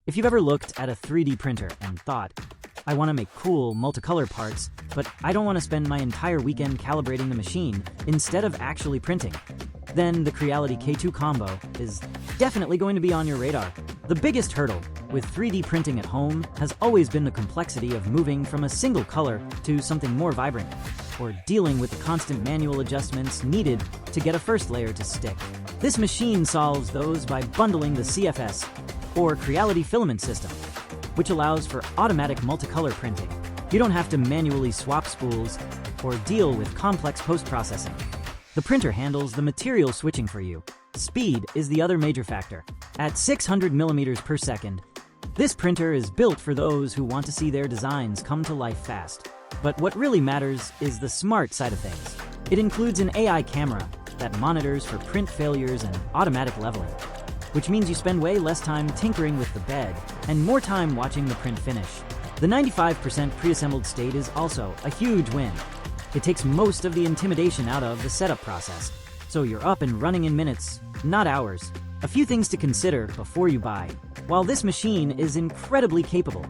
If you've ever looked at a 3D printer and thought, I want to make cool, multicolor parts, but I don't want to spend my entire weekend calibrating the machine instead of actually printing, then the Creality K2 Combo is definitely going to be on your radar. The biggest hurdle with 3D printing at home has always been the complexity of moving from a single color to something more vibrant, or dealing with the constant manual adjustments needed to get a first layer to stick. This machine solves those by bundling the CFS, or Creality filament system, which allows for automatic multicolor printing. You don't have to manually swap spools or deal with complex post-processing. The printer handles the material switching for you. Speed is the other major factor. At 600 millimeters per second, this printer is built for those who want to see their designs come to life fast. But what really matters is the smart side of things. It includes an AI camera that monitors for print failures and automatic leveling, which means you spend way less time tinkering with the bed and more time watching the print finish. The 95% pre-assembled state is also a huge win. It takes most of the intimidation out of the setup process, so you're up and running in minutes, not hours. A few things to consider before you buy. While this machine is incredibly capable,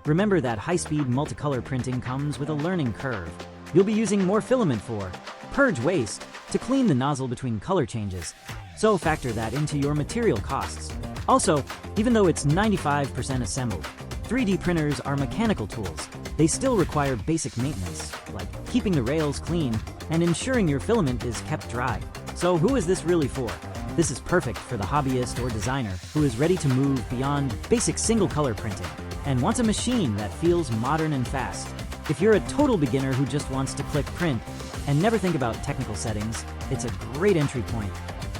remember that high-speed multicolor printing comes with a learning curve. You'll be using more filament for purge waste to clean the nozzle between color changes, so factor that into your material costs. Also, even though it's 95% assembled, 3D printers are mechanical tools. They still require basic maintenance, like keeping the rails clean and ensuring your filament is kept dry. So who is this really for? This is perfect for the hobbyist or designer who is ready to move beyond basic single-color printing and wants a machine that feels modern and fast. If you're a total beginner who just wants to click print and never think about technical settings, it's a great entry point.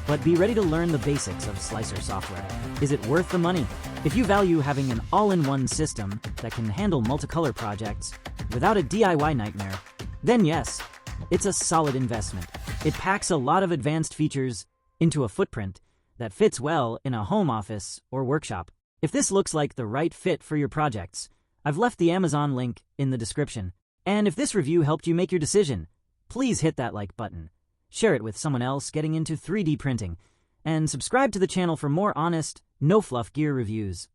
But be ready to learn the basics of slicer software. Is it worth the money? If you value having an all-in-one system that can handle multicolor projects without a DIY nightmare, then yes, it's a solid investment. It packs a lot of advanced features into a footprint that fits well in a home office or workshop. If this looks like the right fit for your projects, I've left the Amazon link in the description. And if this review helped you make your decision, please hit that like button. Share it with someone else getting into 3D printing, and subscribe to the channel for more honest, no-fluff gear reviews.